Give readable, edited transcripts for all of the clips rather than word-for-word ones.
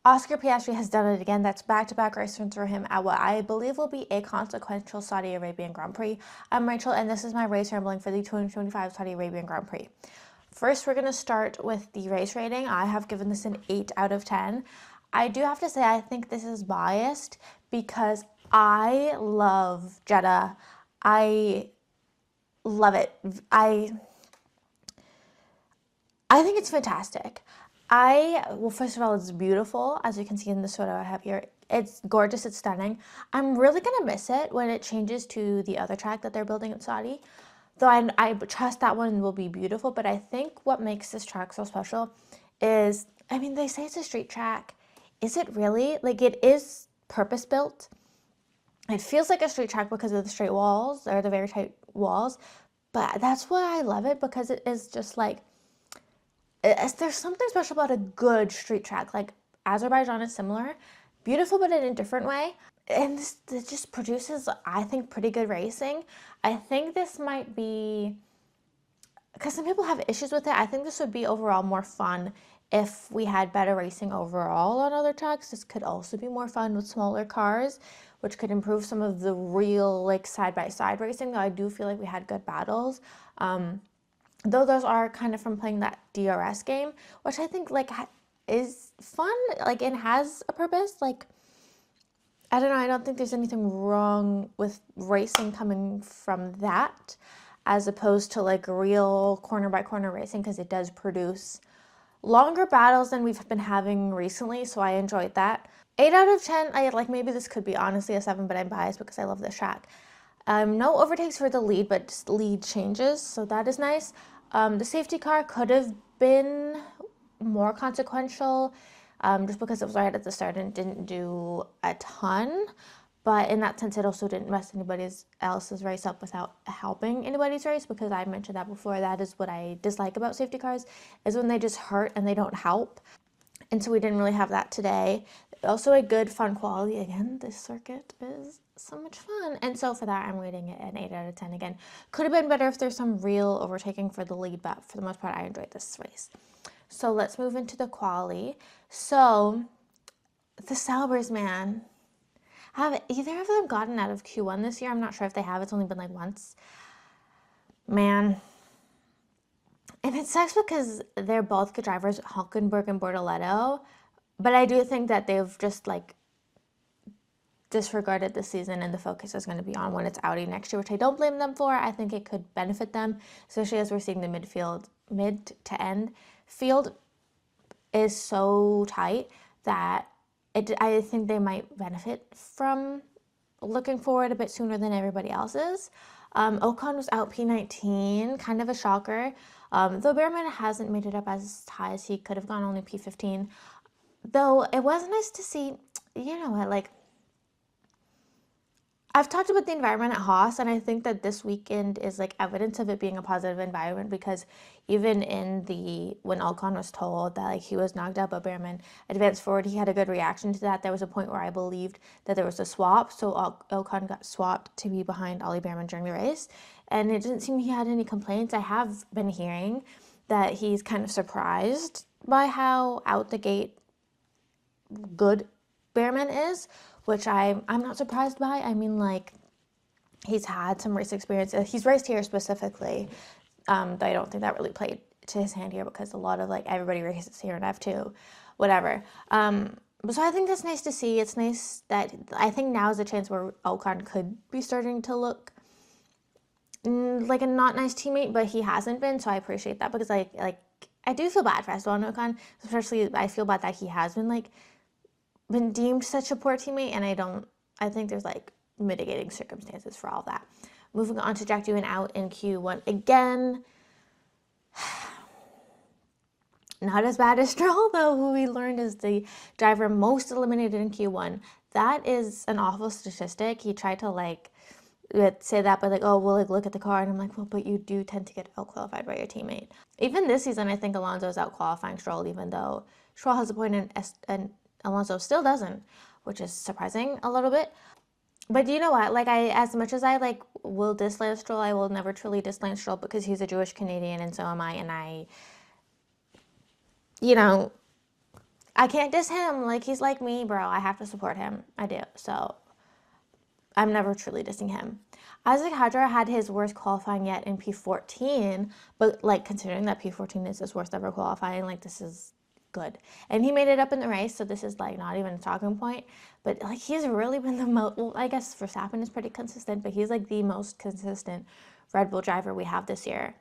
Oscar Piastri has done it again. That's back-to-back race wins for him at what I believe will be a consequential Saudi Arabian Grand Prix. I'm Rachel, and this is my race rambling for the 2025 Saudi Arabian Grand Prix. First, we're going to start with the race rating. I have given this an 8 out of 10. I do have to say I think this is biased because I love Jeddah. I love it. I think it's fantastic. Well, first of all, it's beautiful. As you can see in this photo I have here, it's gorgeous, it's stunning. I'm really gonna miss it when it changes to the other track that they're building in Saudi. Though I trust that one will be beautiful, but I think what makes this track so special is, I mean, they say it's a street track. Is it really? Like, it is purpose-built. It feels like a street track because of the straight walls, or the very tight walls, but that's why I love it, because it is just like, there's something special about a good street track. Like, Azerbaijan is similar, beautiful but in a different way, and this just produces, I think, pretty good racing. I think this might be, because some people have issues with it, I think this would be overall more fun if we had better racing overall on other tracks. This could also be more fun with smaller cars, which could improve some of the real, like, side-by-side racing, though I do feel like we had good battles. Though those are kind of from playing that DRS game, which I think, like, is fun, like, it has a purpose. Like, I don't know, I don't think there's anything wrong with racing coming from that, as opposed to, like, real corner-by-corner racing, because it does produce longer battles than we've been having recently, so I enjoyed that. 8 out of 10, maybe this could be honestly a 7, but I'm biased because I love this track. No overtakes for the lead, but just lead changes, so that is nice. The safety car could have been more consequential, just because it was right at the start and didn't do a ton. But in that sense, it also didn't mess anybody else's race up without helping anybody's race, because I mentioned that before. That is what I dislike about safety cars, is when they just hurt and they don't help. And so we didn't really have that today. Also a good fun quality. Again, this circuit is so much fun. And so for that, I'm rating it an 8 out of 10 again. Could have been better if there's some real overtaking for the lead, but for the most part, I enjoyed this race. So let's move into the quali. So the Saubers, man. Have either of them gotten out of Q1 this year? I'm not sure if they have. It's only been like once. Man. And it sucks because they're both good drivers, Hulkenberg and Bortoleto. But I do think that they've just, like, disregarded the season, and the focus is going to be on when it's Audi next year, which I don't blame them for. I think it could benefit them, especially as we're seeing the mid to end field is so tight that I think they might benefit from looking forward a bit sooner than everybody else is. Ocon was out P19, kind of a shocker. Though Behrman hasn't made it up as high as he could have gone, only P15. Though it was nice to see, you know what, like, I've talked about the environment at Haas, and I think that this weekend is, like, evidence of it being a positive environment, because even when Ocon was told that, like, he was knocked out by Behrman advanced forward, he had a good reaction to that. There was a point where I believed that there was a swap, so Ocon got swapped to be behind Ollie Behrman during the race, and it didn't seem he had any complaints. I have been hearing that he's kind of surprised by how out the gate good Behrman is, which I'm not surprised by. I mean, like, he's had some race experience. He's raced here specifically, though I don't think that really played to his hand here, because a lot of, like, everybody races here in F2, whatever. So I think that's nice to see. It's nice that I think now is a chance where Ocon could be starting to look like a not nice teammate, but he hasn't been, so I appreciate that, because I do feel bad for Esteban Ocon, especially I feel bad that he has been deemed such a poor teammate, and I think there's, like, mitigating circumstances for all that. Moving on to Jack Doohan out in Q1 again. Not as bad as Stroll, though, who we learned is the driver most eliminated in Q1. That is an awful statistic. He tried to, like, say that, but, like, oh, well, like, look at the car, and I'm like, well, but you do tend to get out-qualified by your teammate. Even this season, I think Alonso is out-qualifying Stroll, even though Stroll has a point and Alonso still doesn't, which is surprising a little bit. But you know what? Like, as much as I, like, will dislike Stroll, I will never truly dislike Stroll, because he's a Jewish Canadian, and so am I, and I I can't diss him. Like, he's like me, bro. I have to support him. I do. So I'm never truly dissing him. Isaac Hadjar had his worst qualifying yet in P14, but like considering that P14 is his worst ever qualifying, like this is good. And he made it up in the race, so this is like not even a talking point. But like he's really been the most, well, I guess Verstappen is pretty consistent, but he's like the most consistent Red Bull driver we have this year.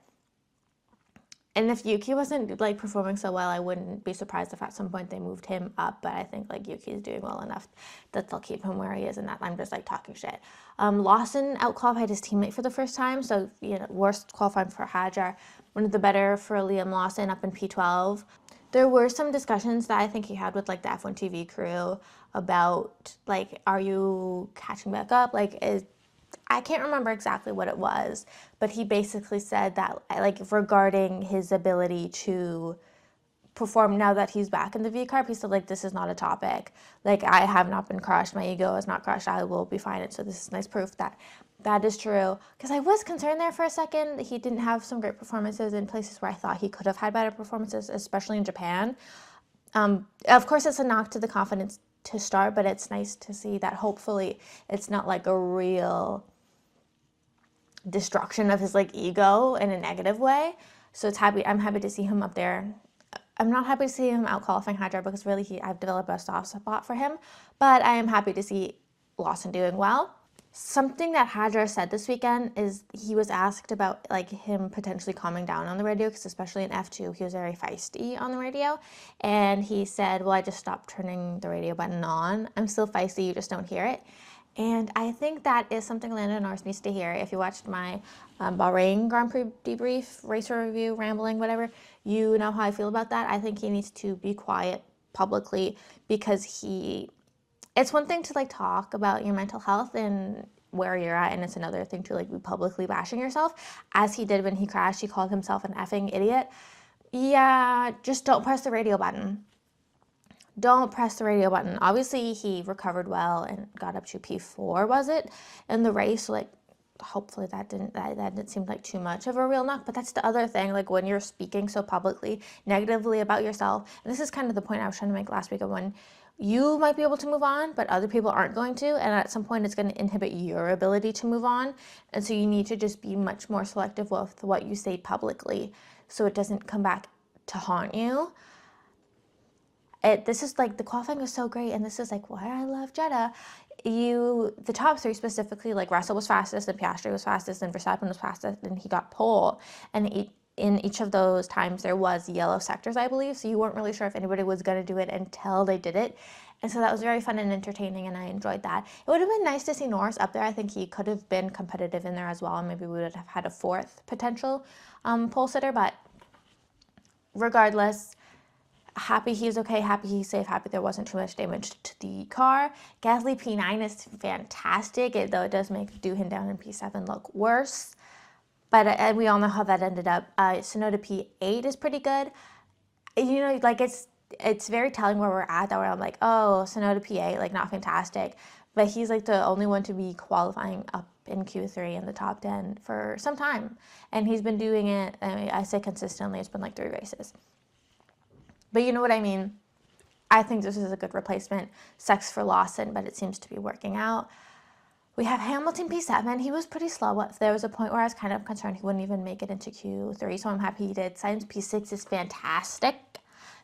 And if Yuki wasn't like performing so well, I wouldn't be surprised if at some point they moved him up. But I think like Yuki is doing well enough that they'll keep him where he is, and that I'm just like talking shit. Lawson outqualified his teammate for the first time, so worst qualifying for Hadjar. One of the better for Liam Lawson up in P12. There were some discussions that I think he had with like the F1 TV crew about like, are you catching back up? Like, I can't remember exactly what it was, but he basically said that, like, regarding his ability to perform now that he's back in the V-Carb, he said, like, this is not a topic. Like, I have not been crushed. My ego is not crushed. I will be fine. And so this is nice proof that that is true. Because I was concerned there for a second that he didn't have some great performances in places where I thought he could have had better performances, especially in Japan. Of course, it's a knock to the confidence to start, but it's nice to see that hopefully it's not like a real destruction of his like ego in a negative way. So I'm happy to see him up there. I'm not happy to see him out qualifying Hadjar because really I've developed a soft spot for him, but I am happy to see Lawson doing well. Something that Hadjar said this weekend is he was asked about like him potentially calming down on the radio, because especially in F2 he was very feisty on the radio, and he said, well, I just stopped turning the radio button on. I'm still feisty, you just don't hear it. And I think that is something Lando Norris needs to hear. If you watched my Bahrain Grand Prix debrief, racer review, rambling, whatever, you know how I feel about that. I think he needs to be quiet publicly, because it's one thing to like talk about your mental health and where you're at, and it's another thing to like be publicly bashing yourself, as he did when he crashed. He called himself an effing idiot. Yeah, just don't press the radio button. Don't press the radio button. Obviously, he recovered well and got up to P4, was it, in the race? So, like, hopefully that didn't seem like too much of a real knock. But that's the other thing, like when you're speaking so publicly negatively about yourself, and this is kind of the point I was trying to make last week, of when you might be able to move on, but other people aren't going to, and at some point it's going to inhibit your ability to move on. And so you need to just be much more selective with what you say publicly, so it doesn't come back to haunt you. This is like, the qualifying was so great, and this is like why I love Jeddah. The top three specifically, like Russell was fastest, and Piastri was fastest, and Verstappen was fastest, and he got pole. And in each of those times there was yellow sectors, I believe, so you weren't really sure if anybody was going to do it until they did it. And so that was very fun and entertaining, and I enjoyed that. It would have been nice to see Norris up there. I think he could have been competitive in there as well, and maybe we would have had a fourth potential pole sitter, but regardless, happy he's okay, happy he's safe, happy there wasn't too much damage to the car. Gasly P9 is fantastic, though it does make Doohan down in P7 look worse. But we all know how that ended up. Tsunoda P8 is pretty good. Like it's very telling where we're at, that where I'm like, oh, Tsunoda P8, like not fantastic. But he's like the only one to be qualifying up in Q3 in the top 10 for some time. And he's been doing it, I say consistently, it's been like 3 races. But you know what I mean? I think this is a good replacement. Sucks for Lawson, but it seems to be working out. We have Hamilton P7. He was pretty slow. There was a point where I was kind of concerned he wouldn't even make it into Q3, so I'm happy he did. Sainz P6 is fantastic.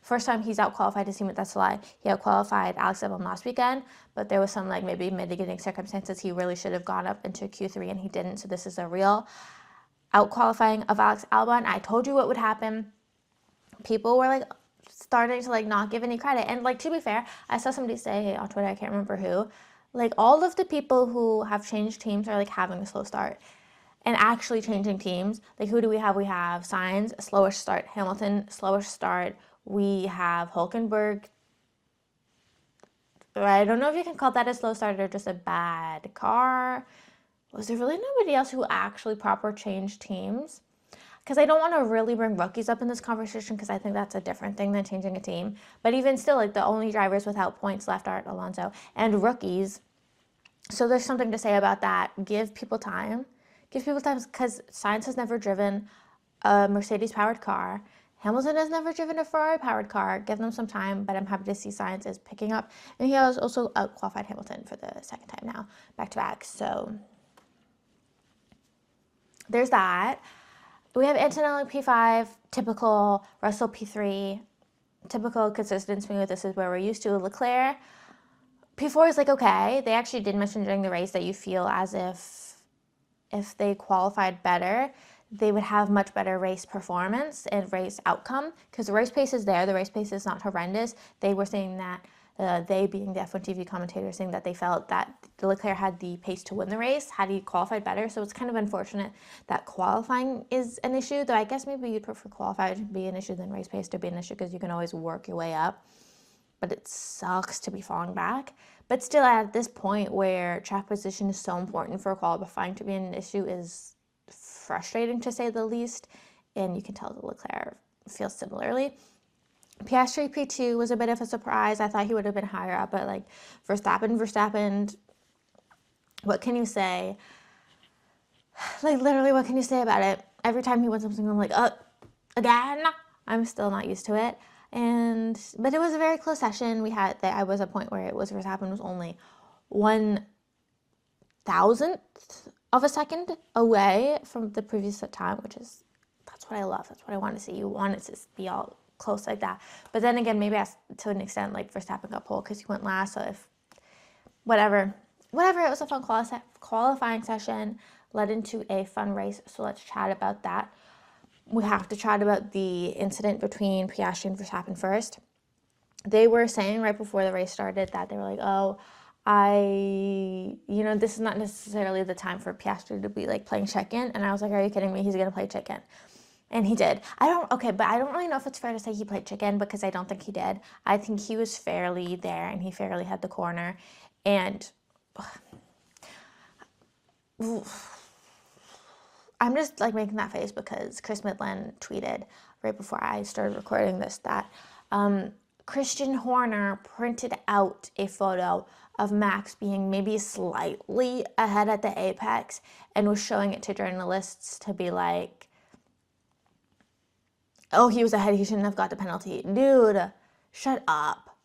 First time he's out-qualified his teammate, that's a lie. He out-qualified Alex Albon last weekend, but there was some like maybe mitigating circumstances. He really should have gone up into Q3 and he didn't, so this is a real out-qualifying of Alex Albon. I told you what would happen. People were like starting to like not give any credit, and like to be fair, I saw somebody say on Twitter, I can't remember who, like all of the people who have changed teams are like having a slow start and actually changing teams. Like who do we have? We have Sainz, slowish start. Hamilton, slowish start. We have Hülkenberg. I don't know if you can call that a slow start or just a bad car. Was there really nobody else who actually proper changed teams? Because I don't want to really bring rookies up in this conversation, because I think that's a different thing than changing a team. But even still, like the only drivers without points left are Alonso and rookies. So there's something to say about that. Give people time. Give people time, because Sainz has never driven a Mercedes-powered car. Hamilton has never driven a Ferrari-powered car. Give them some time, but I'm happy to see Sainz is picking up. And he has also out-qualified Hamilton for the second time now, back-to-back. So there's that. We have Antonelli P5, typical. Russell P3, typical, consistent, smooth. This is where we're used to. Leclerc, P4 is like okay. They actually did mention during the race that you feel as if they qualified better, they would have much better race performance and race outcome, because the race pace is there. The race pace is not horrendous. They were saying that, they being the F1 TV commentator, saying that they felt that Leclerc had the pace to win the race had he qualified better. So it's kind of unfortunate that qualifying is an issue, though I guess maybe you'd prefer qualified to be an issue than race pace to be an issue, because you can always work your way up. But it sucks to be falling back. But still, at this point where track position is so important for qualifying to be an issue is frustrating, to say the least. And you can tell that Leclerc feels similarly. Piastri P2 was a bit of a surprise. I thought he would have been higher up, but like Verstappen, what can you say? Like literally, what can you say about it? Every time he wins something, I'm like, again? I'm still not used to it. But it was a very close session. I was at a point where Verstappen was only 1,000th of a second away from the previous time, that's what I love. That's what I want to see. You want it to be all close like that. But then again, maybe to an extent, like Verstappen got pole because he went last. So whatever, it was a fun qualifying session, led into a fun race. So let's chat about that. We have to chat about the incident between Piastri and Verstappen first. They were saying right before the race started that they were like, this is not necessarily the time for Piastri to be like playing chicken. And I was like, are you kidding me? He's going to play chicken. And he did. But I don't really know if it's fair to say he played chicken, because I don't think he did. I think he was fairly there and he fairly had the corner. And I'm just like making that face because Chris Midland tweeted right before I started recording this that Christian Horner printed out a photo of Max being maybe slightly ahead at the apex and was showing it to journalists to be like, oh, he was ahead, he shouldn't have got the penalty. Dude, shut up.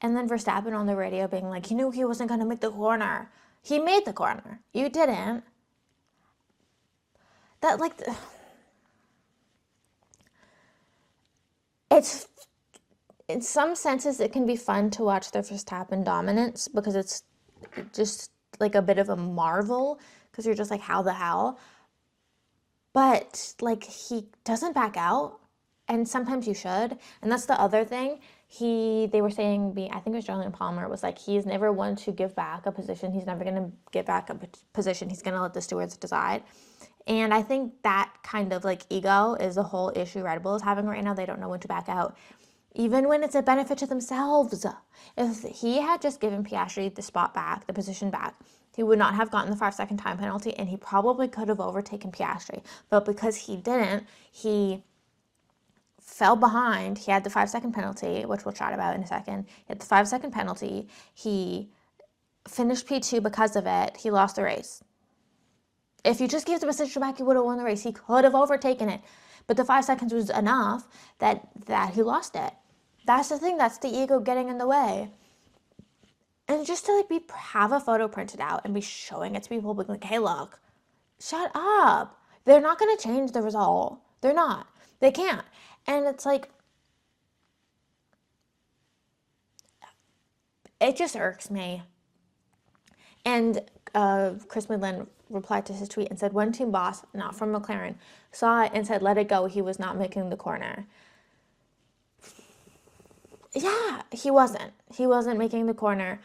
And then Verstappen on the radio being like, he knew he wasn't going to make the corner. He made the corner. You didn't. That, like, it's, in some senses, it can be fun to watch the Verstappen dominance, because it's just like a bit of a marvel, because you're just like, how the hell? But like, he doesn't back out, and sometimes you should. And that's the other thing. They were saying, I think it was Julian Palmer, was like, he's never one to give back a position. He's never going to give back a position. He's going to let the stewards decide. And I think that kind of like ego is the whole issue Red Bull is having right now. They don't know when to back out, even when it's a benefit to themselves. If he had just given Piastri the spot back, the position back, he would not have gotten the 5-second time penalty, and he probably could have overtaken Piastri. But because he didn't, he fell behind. He had the 5-second penalty, which we'll chat about in a second. He had the 5-second penalty. He finished P2 because of it. He lost the race. If you just gave the position back, he would have won the race. He could have overtaken it. But the 5 seconds was enough that he lost it. That's the thing. That's the ego getting in the way. And just to like have a photo printed out and be showing it to people, being like, hey, look, shut up. They're not going to change the result. They're not. They can't. And it's like, it just irks me. And Chris Midland replied to his tweet and said, one team boss, not from McLaren, saw it and said, let it go. He was not making the corner. Yeah, he wasn't. He wasn't making the corner.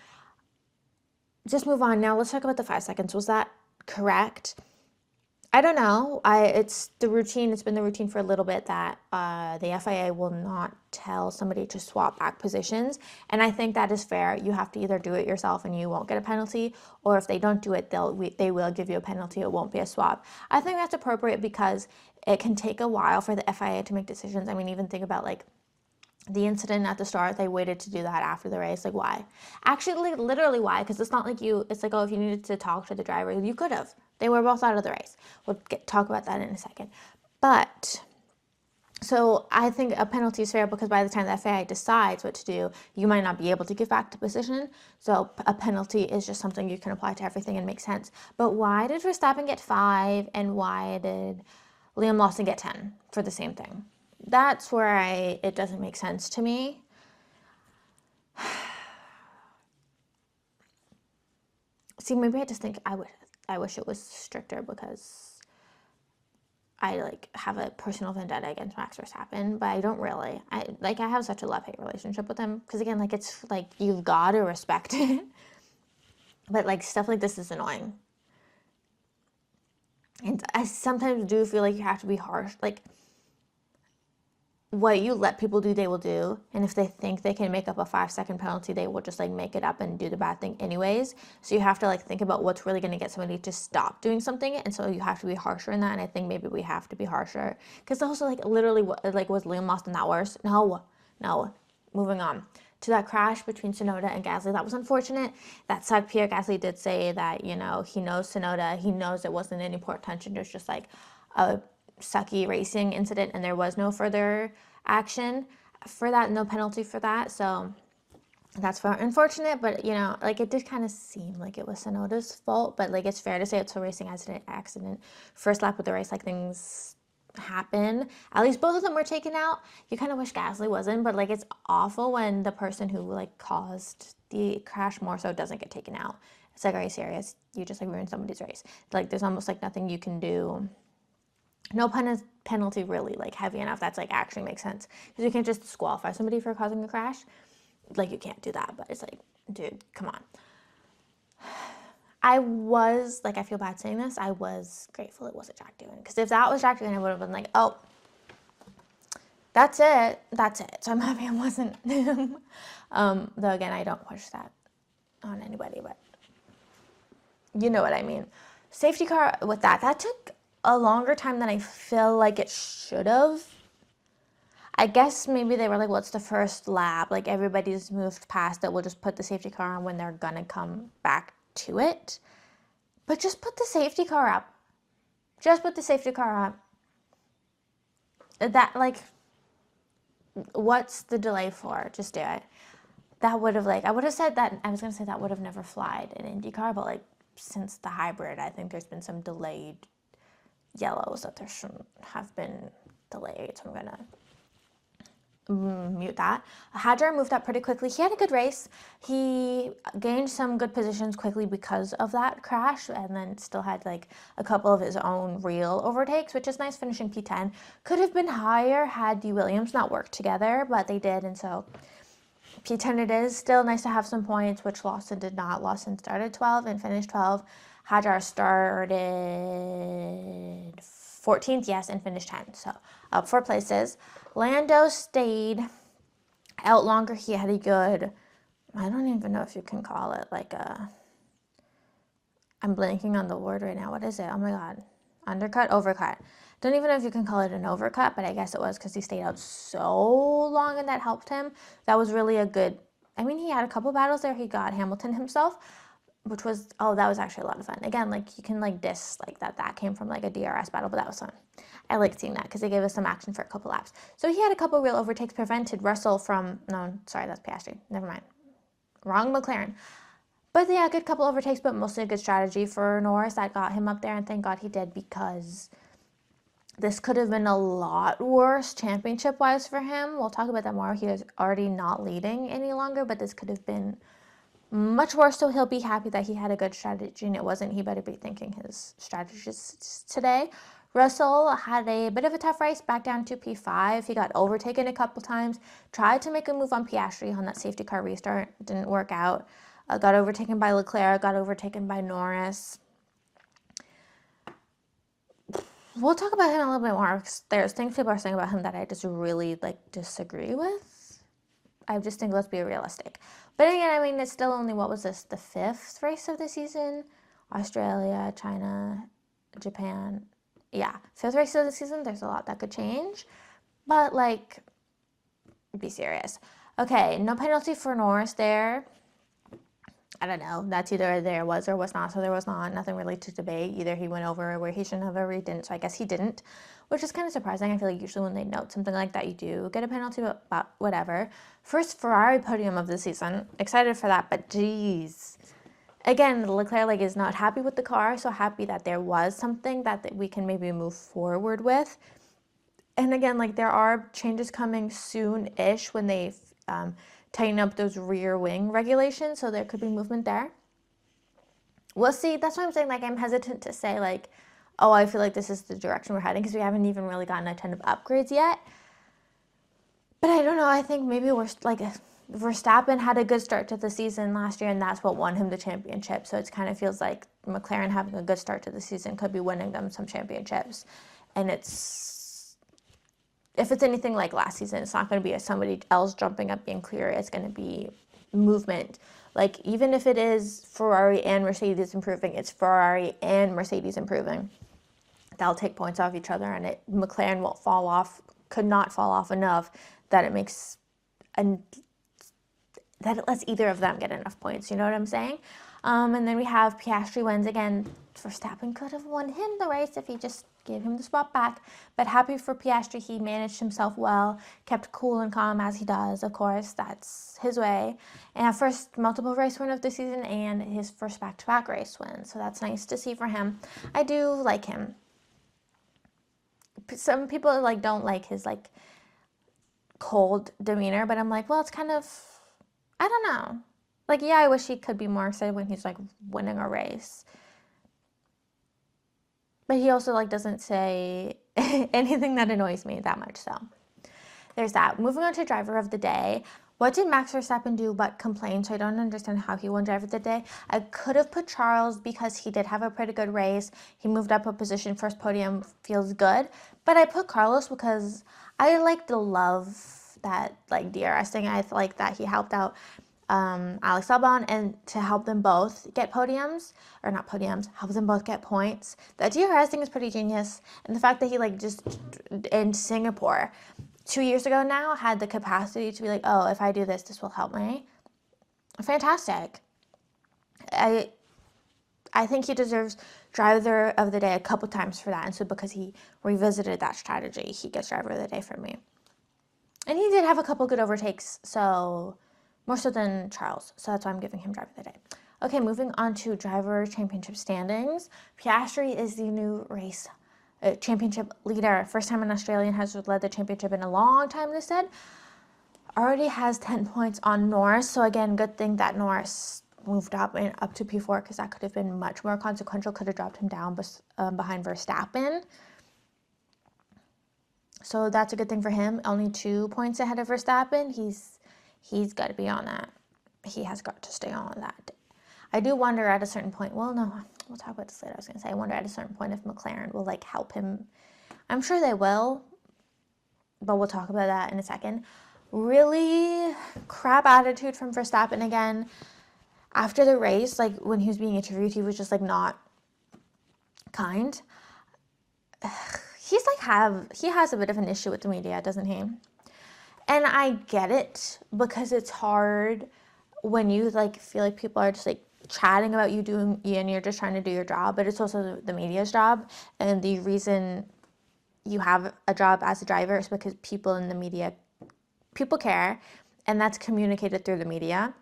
Just move on. Now let's talk about the 5 seconds. Was that correct? I don't know. It's the routine. It's been the routine for a little bit that the FIA will not tell somebody to swap back positions. And I think that is fair. You have to either do it yourself and you won't get a penalty, or if they don't do it, they will give you a penalty. It won't be a swap. I think that's appropriate because it can take a while for the FIA to make decisions. I mean, even think about like the incident at the start. They waited to do that after the race. Like, why? Actually, literally why? Because it's not like it's like, oh, if you needed to talk to the driver, you could have. They were both out of the race. We'll talk about that in a second. But So I think a penalty is fair because by the time the FAI decides what to do, you might not be able to give back to position. So a penalty is just something you can apply to everything and make sense. But why did Verstappen get 5 and why did Liam Lawson get 10 for the same thing? That's where it doesn't make sense to me. See, maybe I just think I wish it was stricter because I like have a personal vendetta against Max Verstappen, but I don't really. I have such a love-hate relationship with him because again, like it's like you've got to respect it. But like stuff like this is annoying. And I sometimes do feel like you have to be harsh. Like what you let people do, they will do. And if they think they can make up a 5-second penalty, they will just like make it up and do the bad thing anyways. So you have to like think about what's really going to get somebody to stop doing something. And so you have to be harsher in that. And I think maybe we have to be harsher. Because also like literally like was Liam Lawson that worse? No. Moving on. To that crash between Tsunoda and Gasly, that was unfortunate. That sucked. Pierre Gasly did say that, he knows Tsunoda. He knows it wasn't any poor attention. It was just like a sucky racing incident and there was no further action for that, no penalty for that. So that's unfortunate, but like it did kind of seem like it was Tsunoda's fault, but like it's fair to say it's a racing accident. First lap of the race, like things happen. At least both of them were taken out. You kind of wish Gasly wasn't, but like it's awful when the person who like caused the crash more so doesn't get taken out. It's like, are you serious? You just like ruined somebody's race. Like there's almost like nothing you can do. No penalty really like heavy enough that's like actually makes sense because you can't just disqualify somebody for causing a crash. Like you can't do that, but it's like, dude, come on. I was like, I feel bad saying this. I was grateful it wasn't Jack doing because if that was Jack doing, I would have been like, oh, that's it. So I'm happy it wasn't him. Though again, I don't push that on anybody, but you know what I mean. Safety car with that took a longer time than I feel like it should have. I guess maybe they were like, well, it's the first lap. Like everybody's moved past it. We'll just put the safety car on when they're going to come back to it. But just put the safety car up. Just put the safety car up. That, like, what's the delay for? Just do it. That would have, like, I would have said that, I was going to say that would have never flied in IndyCar, but, like, since the hybrid, I think there's been some delayed yellows that there shouldn't have been delayed. So I'm going to mute that. Hadjar moved up pretty quickly. He had a good race. He gained some good positions quickly because of that crash and then still had like a couple of his own real overtakes, which is nice, finishing P10. Could have been higher had D. Williams not worked together, but they did, and so P10 it is. Still nice to have some points, which Lawson did not. Lawson started 12 and finished 12. Hadjar started 14th, yes, and finished 10. So up 4 places. Lando stayed out longer. He had a good, I don't even know if you can call it like I'm blanking on the word right now. What is it? Oh my God. Undercut? Overcut. Don't even know if you can call it an overcut, but I guess it was because he stayed out so long and that helped him. That was really a good, I mean, he had a couple battles there. He got Hamilton himself, which was, that was actually a lot of fun. Again, like you can like dislike that came from like a DRS battle, but that was fun. I liked seeing that because they gave us some action for a couple laps. So he had a couple real overtakes, prevented Russell from, no, sorry, that's Piastri. Never mind. Wrong McLaren. But yeah, a good couple overtakes, but mostly a good strategy for Norris that got him up there, and thank God he did because this could have been a lot worse championship-wise for him. We'll talk about that more. He was already not leading any longer, but this could have been much worse, so he'll be happy that he had a good strategy, and it wasn't. He better be thanking his strategists today. Russell had a bit of a tough race, back down to P5. He got overtaken a couple times, tried to make a move on Piastri on that safety car restart. Didn't work out. Got overtaken by Leclerc, got overtaken by Norris. We'll talk about him a little bit more because there's things people are saying about him that I just really disagree with. I just think let's be realistic. But again, I mean, it's still only, what was this, the 5th race of the season? Australia, China, Japan. Yeah, 5th race of the season. There's a lot that could change. But, be serious. Okay, no penalty for Norris there. I don't know. That's either there was or was not, so there was not. Nothing really to debate. Either he went over where he shouldn't have, or he didn't. So I guess he didn't, which is kind of surprising. I feel like usually when they note something like that, you do get a penalty, but whatever. First Ferrari podium of the season. Excited for that, but geez. Again, Leclerc like is not happy with the car, so happy that there was something that we can maybe move forward with. And again, like there are changes coming soon-ish when they tighten up those rear wing regulations, so there could be movement there. We'll see. That's why I'm saying, like, I'm hesitant to say, like, oh, I feel like this is the direction we're heading, because we haven't even really gotten a ton of upgrades yet. But I don't know. I think maybe we're like, Verstappen had a good start to the season last year, and that's what won him the championship. So it kind of feels like McLaren having a good start to the season could be winning them some championships. And if it's anything like last season, it's not going to be somebody else jumping up being clear. It's going to be movement. Like, even if it is Ferrari and Mercedes improving, it's Ferrari and Mercedes improving. They'll take points off each other, and McLaren won't fall off, could not fall off enough that it makes that it lets either of them get enough points. You know what I'm saying? And then we have Piastri wins again. Verstappen could have won him the race if he just gave him the spot back. But happy for Piastri, he managed himself well, kept cool and calm as he does, of course. That's his way. And first multiple race win of the season and his first back-to-back race win. So that's nice to see for him. I do like him. Some people like don't like his like cold demeanor, but I'm like, well, it's kind of, I don't know. Like, yeah, I wish he could be more excited when he's like winning a race. But he also like doesn't say anything that annoys me that much. So there's that. Moving on to driver of the day. What did Max Verstappen do but complain? So I don't understand how he won driver of the day. I could have put Charles because he did have a pretty good race. He moved up a position, first podium, feels good. But I put Carlos because I like the love that like DRS thing. I like that he helped out Alex Albon, and to help them both get podiums, or not podiums, help them both get points. The DRS thing is pretty genius, and the fact that he like just in Singapore 2 years ago now had the capacity to be like, oh, if I do this, this will help me. Fantastic. I think he deserves driver of the day a couple times for that, and so because he revisited that strategy, he gets driver of the day from me. And he did have a couple good overtakes, so more so than Charles, so that's why I'm giving him driver of the day. Okay, moving on to driver championship standings. Piastri is the new race championship leader. First time an Australian has led the championship in a long time, they said. Already has 10 points on Norris, so again, good thing that Norris moved up to P4, because that could have been much more consequential, could have dropped him down behind Verstappen. So that's a good thing for him. Only 2 points ahead of Verstappen. He's got to be on that. He has got to stay on that. I do wonder at a certain point, well, no, we'll talk about this later. I was going to say, I wonder at a certain point if McLaren will, like, help him. I'm sure they will, but we'll talk about that in a second. Really crap attitude from Verstappen again. After the race, like, when he was being interviewed, he was just, like, not kind. He has a bit of an issue with the media, doesn't he? And I get it, because it's hard when you like feel like people are just like chatting about you and you're just trying to do your job, but it's also the media's job. And the reason you have a job as a driver is because people in the media, people care, and that's communicated through the media.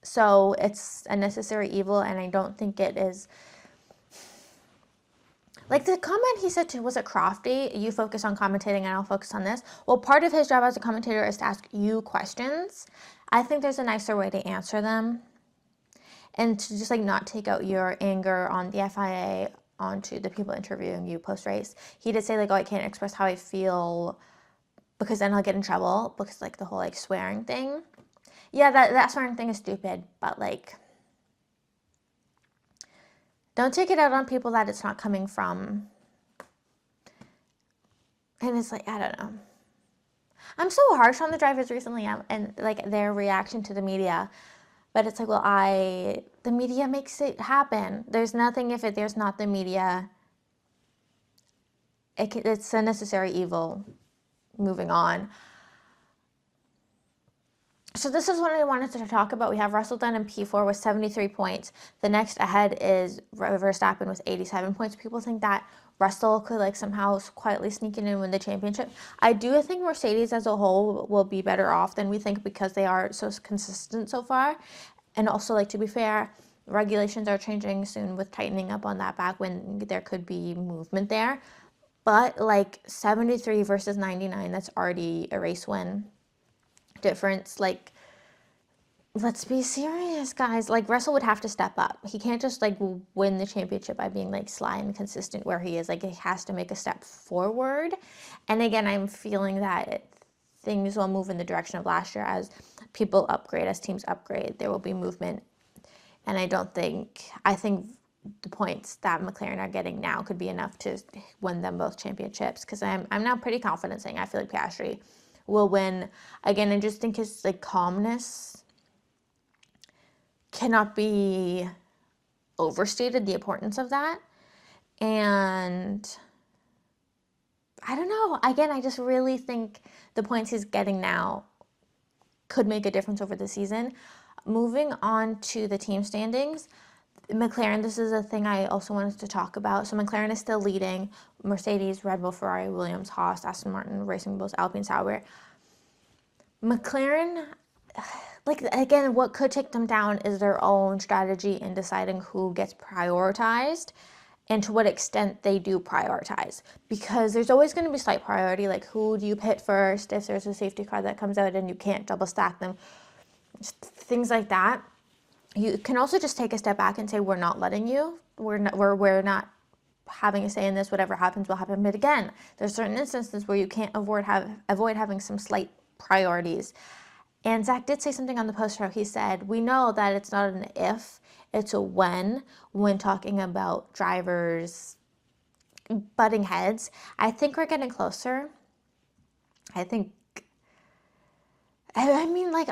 So it's a necessary evil, and I don't think it is. Like the comment he said to, was it Crofty? You focus on commentating and I'll focus on this. Well, part of his job as a commentator is to ask you questions. I think there's a nicer way to answer them, and to just like not take out your anger on the FIA onto the people interviewing you post-race. He did say like, oh, I can't express how I feel because then I'll get in trouble, because like the whole like swearing thing. Yeah, that swearing thing is stupid, but like, don't take it out on people that it's not coming from. And it's like, I don't know. I'm so harsh on the drivers recently, and like their reaction to the media. But it's like, well, the media makes it happen. There's nothing if there's not the media. It's a necessary evil. Moving on. So this is what I wanted to talk about. We have Russell done in P4 with 73 points. The next ahead is Verstappen with 87 points. People think that Russell could like somehow quietly sneak in and win the championship. I do think Mercedes as a whole will be better off than we think because they are so consistent so far. And also, like, to be fair, regulations are changing soon with tightening up on that back when there could be movement there. But like 73 versus 99, that's already a race win difference. Like, let's be serious, guys. Like, Russell would have to step up. He can't just like win the championship by being like sly and consistent where he is. Like, he has to make a step forward. And again, I'm feeling that things will move in the direction of last year as people upgrade, as teams upgrade. There will be movement. And I think the points that McLaren are getting now could be enough to win them both championships, because I'm now pretty confident saying I feel like Piastri will win again. I just think his like calmness cannot be overstated, the importance of that. And I don't know, again, I just really think the points he's getting now could make a difference over the season. Moving on to the team standings, McLaren, this is a thing I also wanted to talk about. So McLaren is still leading. Mercedes, Red Bull, Ferrari, Williams, Haas, Aston Martin, Racing Bulls, Alpine, Sauber. McLaren, like, again, what could take them down is their own strategy in deciding who gets prioritized and to what extent they do prioritize. Because there's always going to be slight priority, like who do you pit first if there's a safety car that comes out and you can't double stack them, things like that. You can also just take a step back and say, we're not letting you, we're not having a say in this, whatever happens will happen. But again, there's certain instances where you can't avoid having some slight priorities. And Zach did say something on the post show. He said, we know that it's not an if, it's a when talking about drivers butting heads. I think we're getting closer. I mean, like,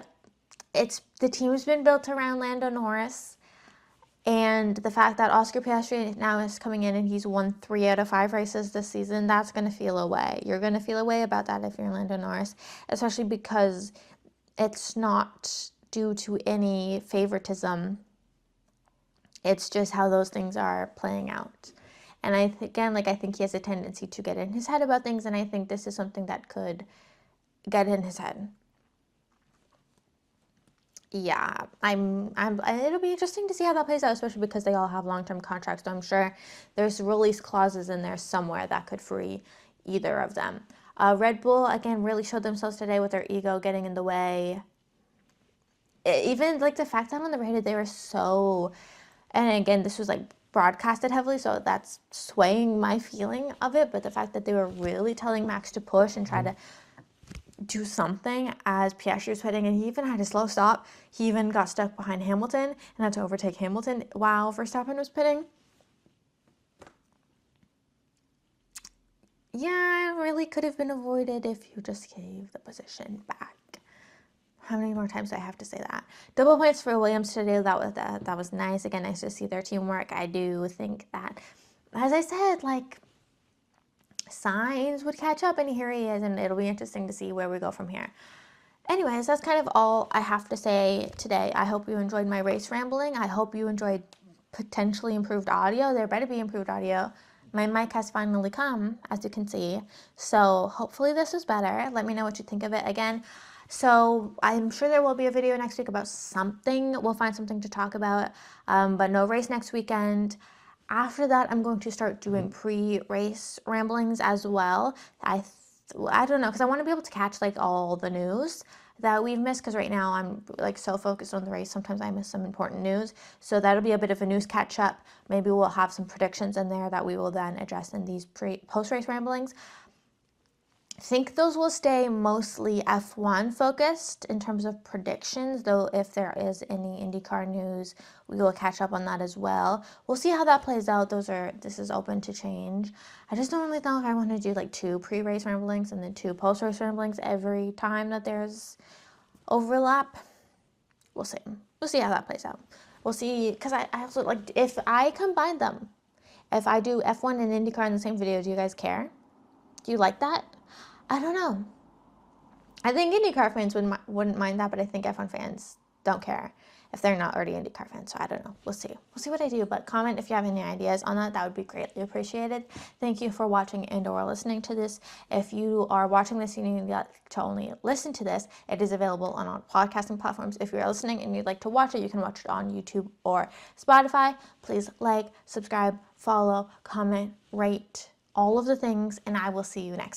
the team's been built around Lando Norris, and the fact that Oscar Piastri now is coming in and he's won 3 out of 5 races this season, that's going to feel away. You're going to feel away about that if you're Lando Norris, especially because it's not due to any favoritism. It's just how those things are playing out. And I think he has a tendency to get in his head about things, and I think this is something that could get in his head. Yeah, it'll be interesting to see how that plays out, especially because they all have long-term contracts. So I'm sure there's release clauses in there somewhere that could free either of them. Red Bull, again, really showed themselves today with their ego getting in the way. Even like the fact that on the radio they were so, and again, this was like broadcasted heavily, so that's swaying my feeling of it. But the fact that they were really telling Max to push and try to do something as Piastri was pitting, and he even had a slow stop. He even got stuck behind Hamilton and had to overtake Hamilton while Verstappen was pitting. Yeah, it really could have been avoided if you just gave the position back. How many more times do I have to say that? Double points for Williams today. That was nice. Again, nice to see their teamwork. I do think that, as I said, like, Sainz would catch up, and here he is, and it'll be interesting to see where we go from here. Anyways, that's kind of all I have to say today. I hope you enjoyed my race rambling. I hope you enjoyed potentially improved audio. There better be improved audio. My mic has finally come, as you can see. So hopefully this is better. Let me know what you think of it. Again, so I'm sure there will be a video next week about something. We'll find something to talk about, but no race next weekend. After that, I'm going to start doing pre-race ramblings as well. I don't know, because I want to be able to catch like all the news that we've missed, because right now I'm like so focused on the race, sometimes I miss some important news. So that'll be a bit of a news catch up. Maybe we'll have some predictions in there that we will then address in these post-race ramblings. I think those will stay mostly F1 focused in terms of predictions, though if there is any IndyCar news, we will catch up on that as well. We'll see how that plays out. This is open to change. I just don't really know if I want to do like 2 pre-race ramblings and then 2 post-race ramblings every time that there's overlap. We'll see. We'll see how that plays out. We'll see, because I also like, if I combine them, if I do F1 and IndyCar in the same video, do you guys care? Do you like that? I don't know. I think IndyCar fans wouldn't mind that, but I think F1 fans don't care if they're not already IndyCar fans. So I don't know. We'll see. We'll see what I do. But comment if you have any ideas on that. That would be greatly appreciated. Thank you for watching and or listening to this. If you are watching this and you'd like to only listen to this, it is available on all podcasting platforms. If you're listening and you'd like to watch it, you can watch it on YouTube or Spotify. Please like, subscribe, follow, comment, rate, all of the things, and I will see you next time.